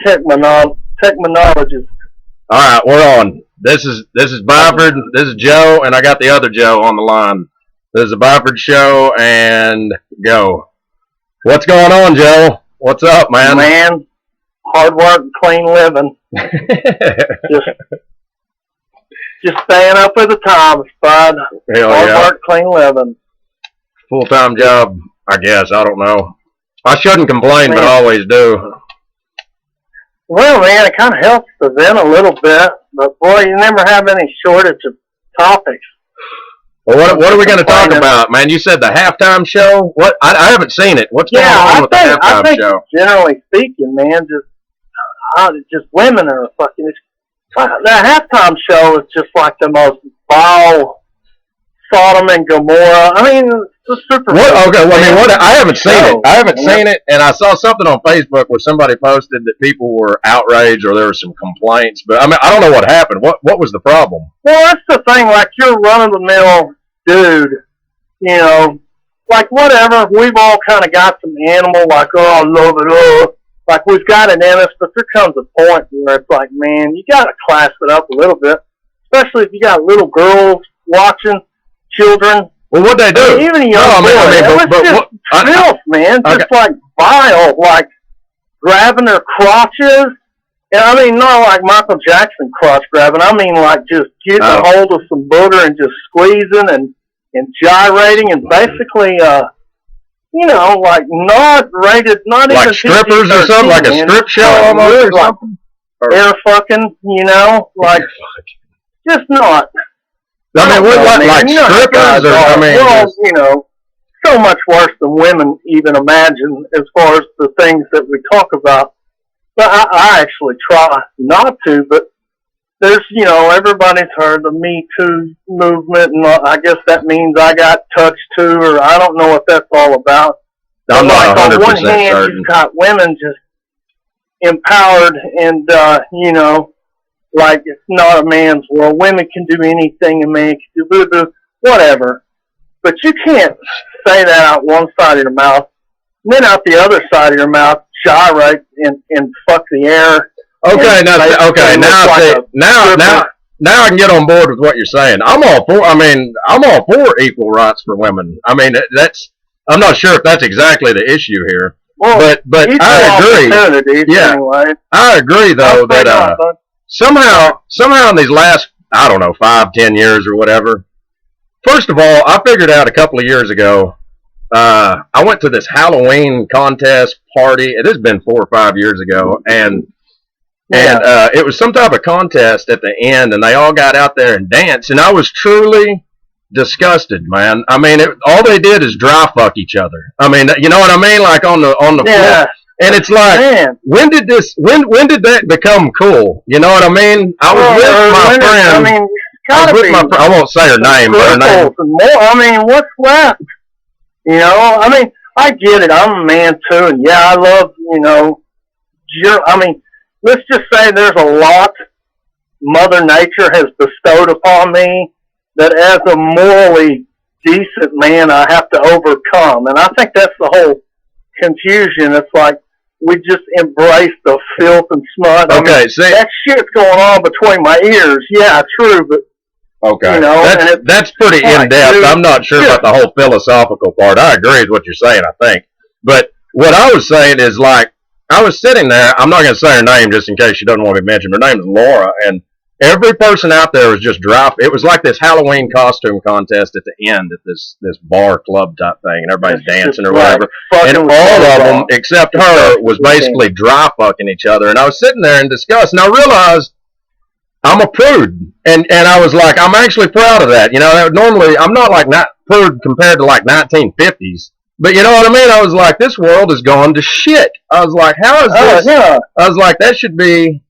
technologist. All right, we're on. This is Byford. This is Joe, and I got the other Joe on the line. This is a Byford show, and go. What's going on, Joe? What's up, man? Man, hard work, clean living. just staying up at the times, bud. Hard work, clean living. Full-time job, I guess. I don't know. I shouldn't complain, but I always do. Well, man, it kind of helps to vent a little bit, but boy, you never have any shortage of topics. Well, what are we going to talk about, man? You said the halftime show. What? I haven't seen it. What's going on with the halftime show? Generally speaking, man, just women are fucking. The halftime show is just like the most vile Sodom and Gomorrah. I mean, it's super. What? Okay, well, I mean, I haven't seen it. I haven't seen it, and I saw something on Facebook where somebody posted that people were outraged or there were some complaints. But I mean, I don't know what happened. What was the problem? Well, that's the thing. Like, you're run-of-the-mill dude, you know, like whatever. We've all kind of got some animal, like, oh, I love it, oh. Like, we've got it in us, but there comes a point where it's like, man, you got to class it up a little bit, especially if you got little girls watching, children. Well, what'd they do? I mean, even a young boy. It was just filth, man. Just like vile, like grabbing their crotches. And I mean, not like Michael Jackson crotch grabbing. I mean, like just getting a hold of some booger and just squeezing and gyrating and basically, you know, like not rated, not like even strippers or something, like a strip show almost or something. Air fucking, you know, like just not. I mean, what, like strippers? Or, I mean, well, you know, so much worse than women even imagine as far as the things that we talk about. But I actually try not to, but there's, you know, everybody's heard the Me Too movement, and I guess that means I got touched too, or I don't know what that's all about. I'm not 100% on one hand, certain. You've got women just empowered and, you know, like it's not a man's world. Women can do anything a man can do, boo-boo, whatever. But you can't say that out one side of your mouth, and then out the other side of your mouth, gyrate and fuck the air. Okay, now I can get on board with what you're saying. I'm all for equal rights for women. I mean, I'm not sure if that's exactly the issue here. Well, but I agree. Yeah, anyway. I agree though that somehow in these last, I don't know, 5-10 years or whatever. First of all, I figured out a couple of years ago. I went to this Halloween contest party. It has been 4 or 5 years ago, and it was some type of contest at the end, and they all got out there and danced, and I was truly disgusted, man. I mean, all they did is dry fuck each other. I mean, you know what I mean? Like on the floor. And it's like, man, when did that become cool? You know what I mean? I was with my friend. I mean, I won't say her name, but her name. I mean, what's left? You know, I mean, I get it. I'm a man too, and yeah, I love, you know, I mean, let's just say there's a lot Mother Nature has bestowed upon me that as a morally decent man I have to overcome. And I think that's the whole confusion. It's like we just embrace the filth and smut. Okay, I mean, see, that shit's going on between my ears. Yeah, true, but okay, you know, that's pretty in-depth. I'm not sure about the whole philosophical part. I agree with what you're saying, I think. But what I was saying is, like, I was sitting there. I'm not going to say her name just in case she doesn't want to be mentioned. Her name is Laura, and every person out there was just dry. It was like this Halloween costume contest at the end at this bar club type thing, and everybody's dancing or whatever. And all of them, except her, was basically dry fucking each other. And I was sitting there in disgust, and I realized I'm a prude, and I was like, I'm actually proud of that. You know, normally I'm not like not prude compared to like 1950s, but you know what I mean. I was like, this world has gone to shit. I was like, how is this? I was like, that should be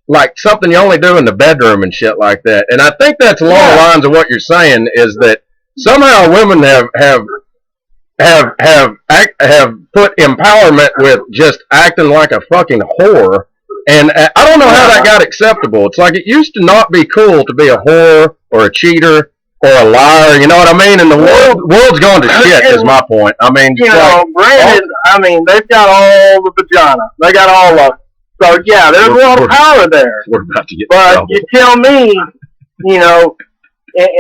like something you only do in the bedroom and shit like that. And I think that's along the lines of what you're saying, is that somehow women have put empowerment with just acting like a fucking whore. And I don't know how that got acceptable. It's like it used to not be cool to be a whore or a cheater or a liar. You know what I mean? And the world's gone to shit is my point. I mean, you know, granted, I mean, they've got all the vagina. They got all of it. So yeah, there's a lot of power there. We're about to get but you tell me,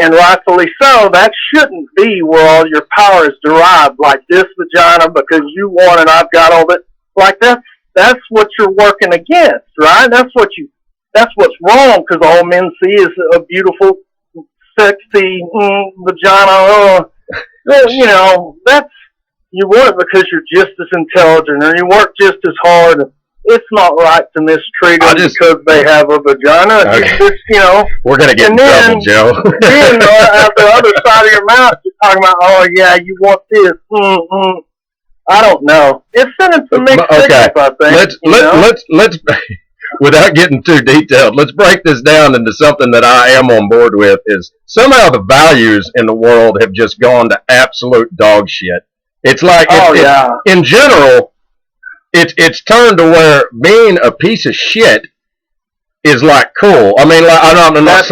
and rightfully so, that shouldn't be where all your power is derived. Like this vagina because you want it, I've got all that. Like that's what you're working against, right? That's what's wrong because all men see is a beautiful, sexy vagina. That's you want it because you're just as intelligent or you work just as hard. It's not right to mistreat them because they have a vagina. Okay. We're going to get in trouble, Joe. Then at the other side of your mouth, you're talking about, oh, yeah, you want this. I don't know. It's sending some mixed signals, I think. Let's without getting too detailed, let's break this down into something that I am on board with is somehow the values in the world have just gone to absolute dog shit. It's like, in general, it's turned to where being a piece of shit is like cool. I mean, like, I'm not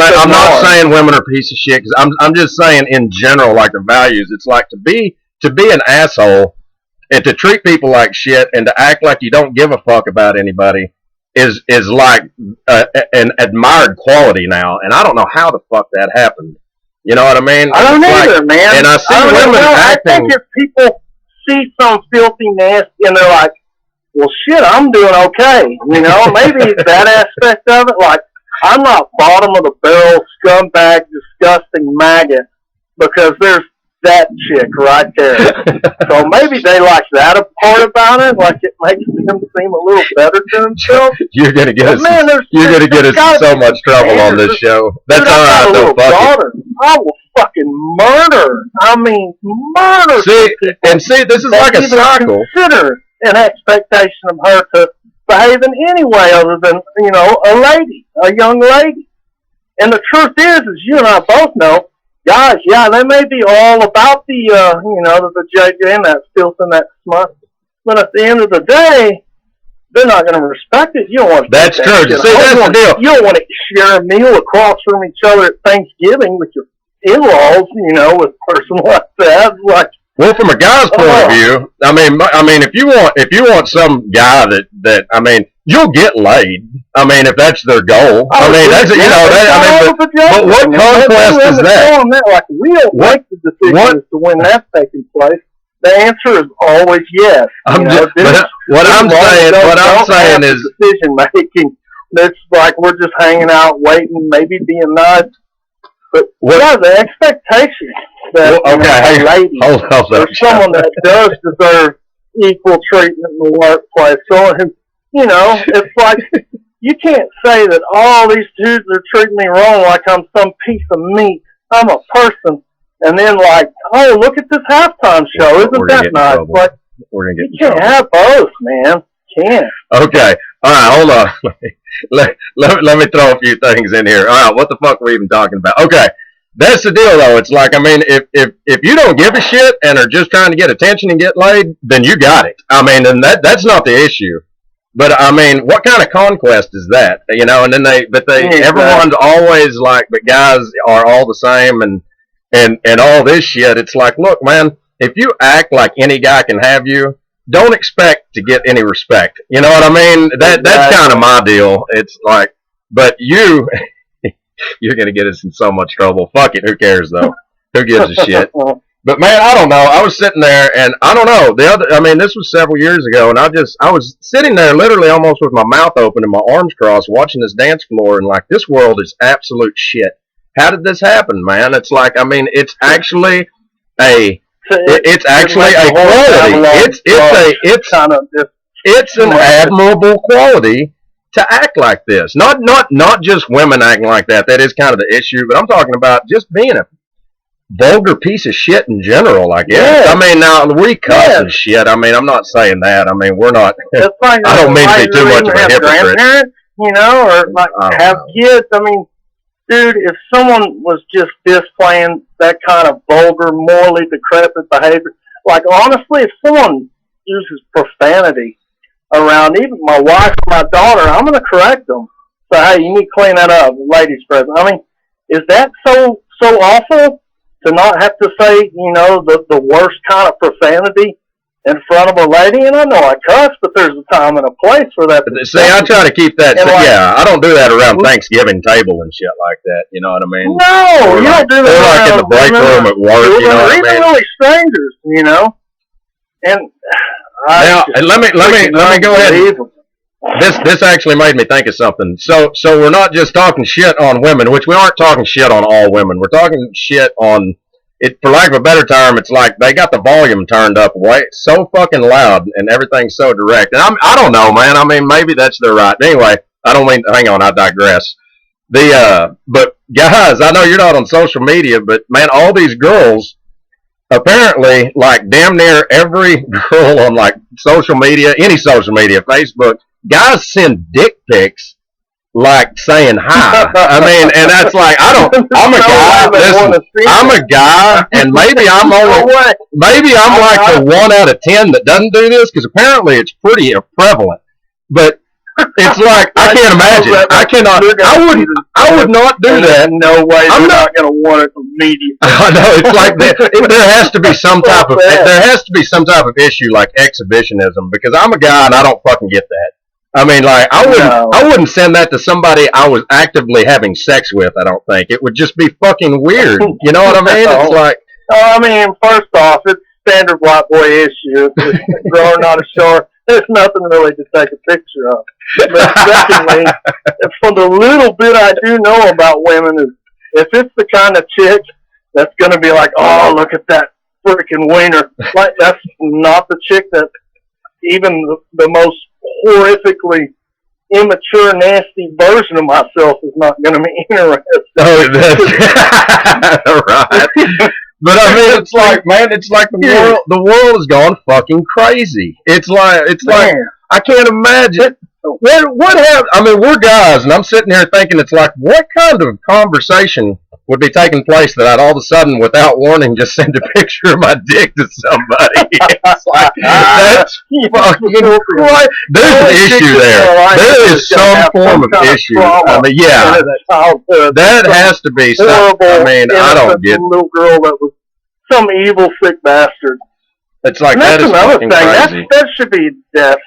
saying women are pieces of shit. Cause I'm just saying in general, like the values. It's like to be an asshole and to treat people like shit and to act like you don't give a fuck about anybody is like an admired quality now. And I don't know how the fuck that happened. You know what I mean? I don't either, man. And I see women acting. I think if people see some filthy nasty and they're like, well, shit, I'm doing okay. Maybe that aspect of it. Like, I'm not bottom of the barrel, scumbag, disgusting maggot because there's that chick right there. So maybe they like that part about it. Like, it makes them seem a little better to themselves. You're gonna get us. You're gonna get us in so much trouble on this show. That's all right, though. Fuck it. I will fucking murder. Murder. See, this is like a cycle. Consider an expectation of her to behave in any way other than, a young lady. And the truth is you and I both know, guys, yeah, they may be all about the JJ and that filth and that smut, but at the end of the day, they're not going to respect it. You don't want to. That's true. See, that's the deal. You don't want to share a meal across from each other at Thanksgiving with your in-laws, with a person like that. Like, well, from a guy's point of view, I mean, if you want some guy that you'll get laid. If that's their goal. That's but what conquest is that? Like, we don't make the decision as to when that's taking place. The answer is always yes. What I'm saying is decision making. It's like we're just hanging out, waiting, maybe being nice. But the expectation that a lady or someone that does deserve equal treatment in the workplace, someone who, it's like you can't say that all these dudes are treating me wrong like I'm some piece of meat. I'm a person. And then like, oh, look at this halftime show. Isn't that nice? Like, you can't have both, man. Can't. Okay. All right, hold on. Let me throw a few things in here. All right, what the fuck are we even talking about? Okay, that's the deal, though. It's like, if you don't give a shit and are just trying to get attention and get laid, then you got it. And that's not the issue. But what kind of conquest is that? And then everyone's always like, but guys are all the same and all this shit. It's like, look, man, if you act like any guy can have you, don't expect to get any respect. You know what I mean? That's kind of my deal. It's like, but you're going to get us in so much trouble. Fuck it. Who cares, though? Who gives a shit? But, man, I don't know. I was sitting there, and I don't know. This was several years ago, and I was sitting there literally almost with my mouth open and my arms crossed watching this dance floor, and, like, this world is absolute shit. How did this happen, man? It's like, it's actually a... It's actually a quality. It's an admirable quality to act like this. Not just women acting like that. That is kind of the issue. But I'm talking about just being a vulgar piece of shit in general, I guess. Yes. Now we cuss and shit. I'm not saying that. We're not. Like I don't mean to be too much of a hypocrite. Or like have kids. Dude, if someone was just displaying that kind of vulgar, morally decrepit behavior, like honestly, if someone uses profanity around even my wife or my daughter, I'm going to correct them. So, hey, you need to clean that up, ladies present. Is that so awful to not have to say, the worst kind of profanity in front of a lady, and I know I cuss, but there's a time and a place for that. See, I try to keep that. So, yeah, I don't do that around Thanksgiving table and shit like that. You know what I mean? No, you don't do that. Or like in the break room at work. You know what I mean? Even really strangers, you know. And now, let me go ahead. This actually made me think of something. So we're not just talking shit on women, which we aren't talking shit on all women. We're talking shit on it. For lack of a better term, it's like they got the volume turned up way so fucking loud and everything's so direct. And I don't know, man. I mean, maybe that's their right. Anyway, I don't mean. Hang on, I digress. But guys, I know you're not on social media, but man, all these girls. Apparently, like damn near every girl on like social media, any social media, Facebook, guys send dick pics like saying hi. I mean, and that's like I'm a guy. Listen, I'm a guy, and maybe I'm like the 1 out of 10 that doesn't do this because apparently it's pretty prevalent. But it's like I can't imagine. I would not do that. No way. I'm not going to want it immediately. I know it's like that. There has to be some type of issue like exhibitionism because I'm a guy and I don't fucking get that. I mean, like I wouldn't send that to somebody I was actively having sex with. I don't think it would just be fucking weird. You know what I mean? It's like. I mean, first off, it's standard white boy issue. It's a grower, not a shower. There's nothing really to take a picture of. But secondly, from the little bit I do know about women, is if it's the kind of chick that's going to be like, oh, look at that freaking wiener. Like, that's not the chick that even the most horrifically immature, nasty version of myself is not going to be interested. Oh, that's right. But I mean, it's like, man, it's like the world has gone fucking crazy. It's like I can't imagine what happened. I mean, we're guys, and I'm sitting here thinking, it's like, what kind of conversation would be taking place that I'd all of a sudden, without warning, just send a picture of my dick to somebody? It's like that's fucking crazy. There's an issue there. There is some form of issue. I mean, yeah, that has to be something. I mean, I don't get. Little girl that was some evil sick bastard. It's like that's that is another fucking thing. crazy. That should be death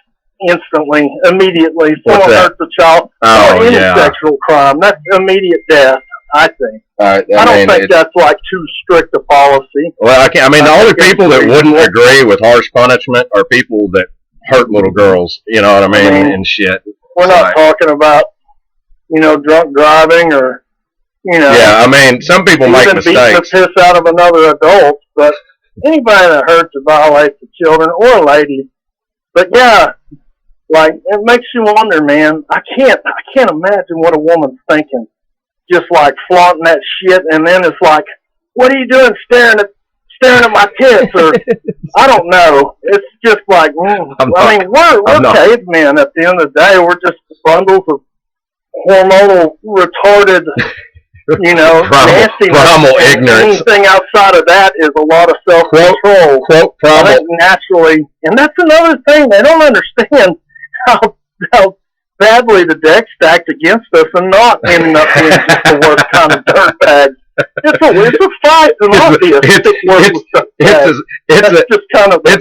instantly, immediately. Someone hurts a child or any sexual crime. That's immediate death. I think. I don't think that's like too strict a policy. Well, I mean, the only people that wouldn't agree with harsh punishment are people that hurt little girls. You know what I mean? And shit. We're not talking about, drunk driving or, Yeah, I mean, some people make mistakes. Beating the piss out of another adult, but anybody that hurts or violates the children or ladies. But yeah, like it makes you wonder, man. I can't imagine what a woman's thinking. Just like flaunting that shit, and then it's like, what are you doing staring at my tits? Or I don't know. It's just like, I mean, we're cavemen at the end of the day. We're just bundles of hormonal retarded, nastiness. Primal ignorance. Anything outside of that is a lot of self-control. Quote I think naturally, and that's another thing they don't understand how badly the deck stacked against us and not ending up being just the worst kind of dirtbags. It's a fight, and obvious. It's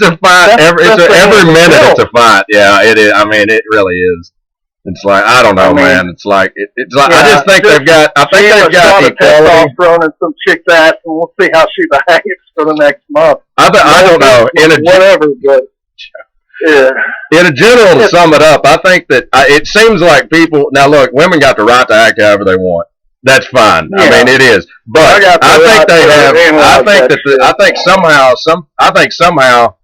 a fight. Every minute it's a fight. Yeah, it is. I mean, it really is. It's like I don't know, man. It's like it's like I just think they've got. I think they've got equality. Testosterone in some chick's ass, and we'll see how she behaves for the next month. I don't know. Whatever, but. Yeah. In a general, to sum it up, I think that it seems like people. Now, look, women got the right to act however they want. That's fine. Yeah. I mean, it is. But I think they have. I think somehow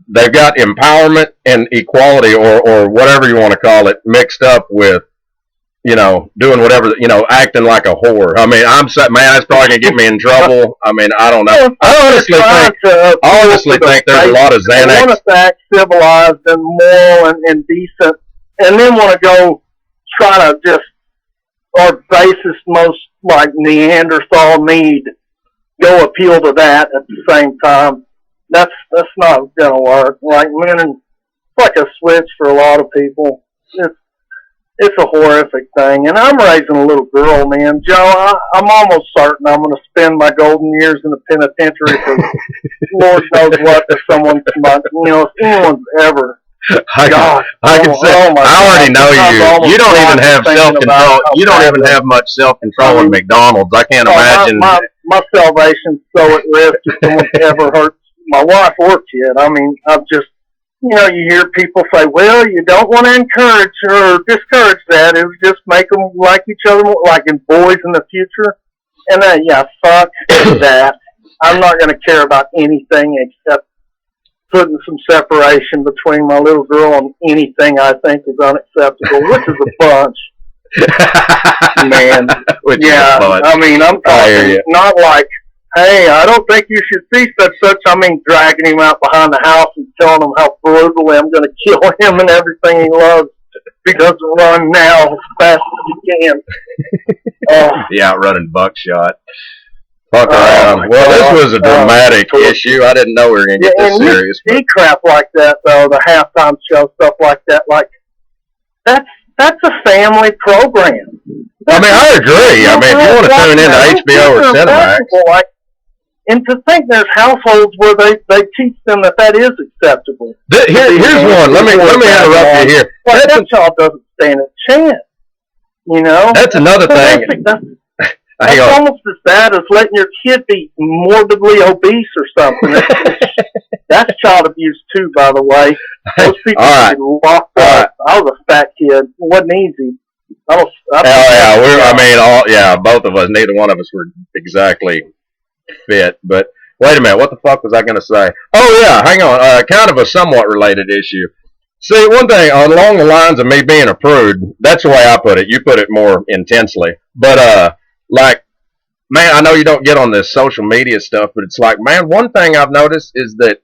they've got empowerment and equality, or whatever you want to call it, mixed up with, doing whatever, acting like a whore. I mean, that's probably gonna get me in trouble. I mean, I don't know. I honestly think there's a lot of Xanax. They want to act civilized and moral and decent, and then want to go try to just, our basest, most like Neanderthal need, go appeal to that at the same time. That's not gonna work. Like men, it's like a switch for a lot of people. it's a horrific thing. And I'm raising a little girl, man. Joe, I'm almost certain I'm going to spend my golden years in the penitentiary for Lord knows what if someone's, if anyone's ever. I can say, I already know you. You don't even have self-control. You don't even have much self-control in McDonald's. I can't imagine. My salvation's so at risk if someone ever hurts my wife or kid. I mean, I've just, you hear people say, well, you don't want to encourage or discourage that. It would just make them like each other more, like in boys in the future. And fuck that. I'm not going to care about anything except putting some separation between my little girl and anything I think is unacceptable, which is a bunch. Man. I mean, I'm talking not like, hey, I don't think you should see such. I mean, dragging him out behind the house and telling him how brutally I'm going to kill him and everything he loves. He doesn't run now as fast as he can. Yeah, running buckshot. Fuck around. Well, this was a dramatic issue. I didn't know we were going to get this serious. See crap like that, though, the halftime show, stuff like that, like, that's a family program. I mean, I agree. I mean, if you want to tune into HBO or Cinemax. And to think there's households where they teach them that is acceptable. Here's one. Let me interrupt you here. Like that child doesn't stand a chance. That's another thing. That's almost as bad as letting your kid be morbidly obese or something. That's child abuse too, by the way. Those people get locked up. I was a fat kid. It wasn't easy. Both of us. Neither one of us were exactly fit. But wait a minute, what the fuck was I going to say? Oh yeah, hang on. Kind of a somewhat related issue. See, one thing along the lines of me being a prude. That's the way I put it. You put it more intensely, but like, man, I know you don't get on this social media stuff, but it's like, man, one thing I've noticed is that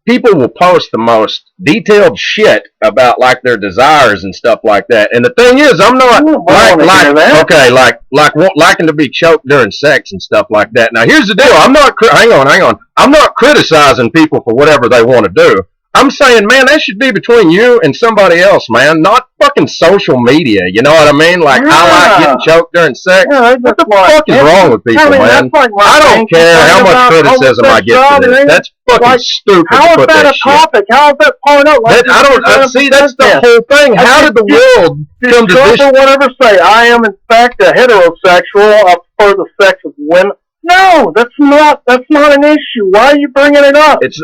people will post the most detailed shit about like their desires and stuff like that. And the thing is, I'm not liking to be choked during sex and stuff like that. Now, here's the deal. Hang on. I'm not criticizing people for whatever they want to do. I'm saying, man, that should be between you and somebody else, man, not fucking social media. You know what I mean? Like, I like getting choked during sex. What the fuck is wrong with people, man? I don't care how much criticism I get for this. That's fucking stupid. How is that a topic? How is that part of it? See, that's the whole thing. How did the world come to this? Whatever say, I am in fact a heterosexual. I prefer the sex of women. No, that's not an issue. Why are you bringing it up? That's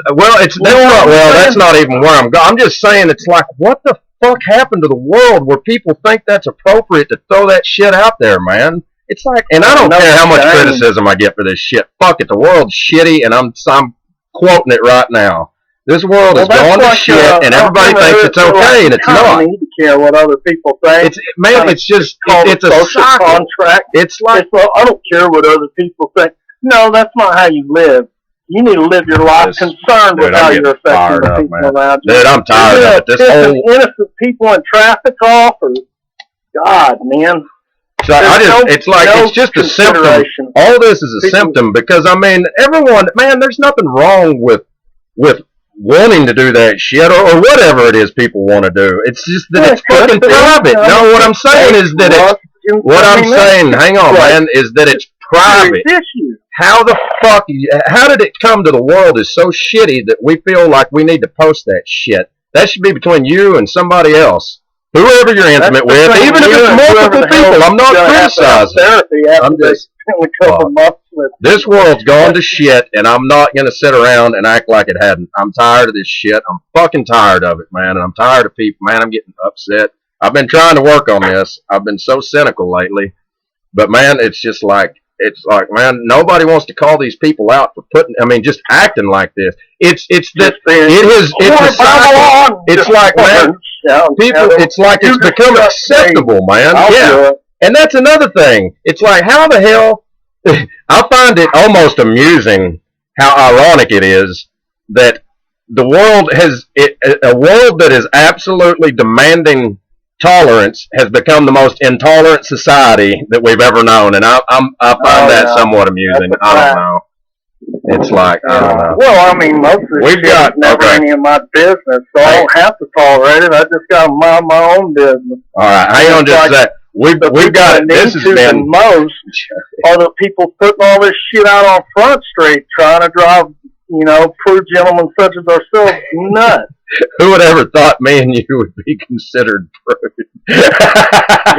not even where I'm going. I'm just saying, it's like, what the fuck happened to the world where people think that's appropriate to throw that shit out there, man? It's like, and I don't care how much criticism I get for this shit. Fuck it, the world's shitty, and I'm quoting it right now. This world is going to shit, and everybody thinks it's okay, and it's not. I don't need to care what other people think. It's a social contract. It's like, I don't care what other people think. No, that's not how you live. You need to live your life concerned with how you're affecting the people around you. Dude, I'm tired of it. Innocent people in traffic off, or God, man. So it's just a symptom. All this is a symptom because, I mean, everyone, man, there's nothing wrong with wanting to do that shit or whatever it is people want to do. It's just that it's fucking private. No, what I'm saying is that hang on, man, is that it's private. How the fuck, how did it come to the world is so shitty that we feel like we need to post that shit? That should be between you and somebody else. Whoever you're intimate with, even if it's multiple people, I'm not criticizing. I'm just, this world's gone to shit, and I'm not going to sit around and act like it hadn't. I'm tired of this shit. I'm fucking tired of it, man, and I'm tired of people. Man, I'm getting upset. I've been trying to work on this. I've been so cynical lately. But, man, it's like, man, nobody wants to call these people out for just acting like this. It's a cycle. It's like, man, people, it's like it's become acceptable, man. Yeah. And that's another thing. It's like, how the hell, I find it almost amusing how ironic it is that the world a world that is absolutely demanding tolerance has become the most intolerant society that we've ever known, and I find that somewhat amusing. I don't know. It's like, I don't know. Well, I mean, most of this shit is never any of my business, so I don't have to tolerate it. I just got to mind my own business. All right, hang on just a sec. We've got, this has been... The most are the people putting all this shit out on Front Street trying to drive, you know, Prude gentlemen such as ourselves nuts. Who would ever thought me and you would be considered Prude? I'm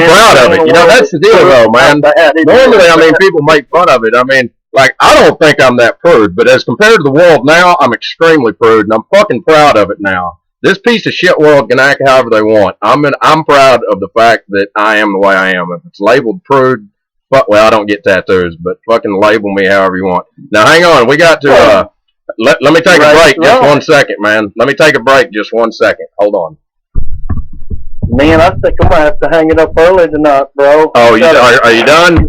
proud of it. You know, that's the deal, though, man. Normally, I mean, people make fun of it. I mean, like, I don't think I'm that prude, but as compared to the world now, I'm extremely prude, and I'm fucking proud of it now. This piece of shit world can act however they want. I'm proud of the fact that I am the way I am. If it's labeled prude, well, I don't get tattoos, but fucking label me however you want. Now, hang on. We got to, let me take a break just 1 second, man. Let me take a break just 1 second. Hold on. Man, I think I'm going to have to hang it up early tonight, bro. Oh, are you done?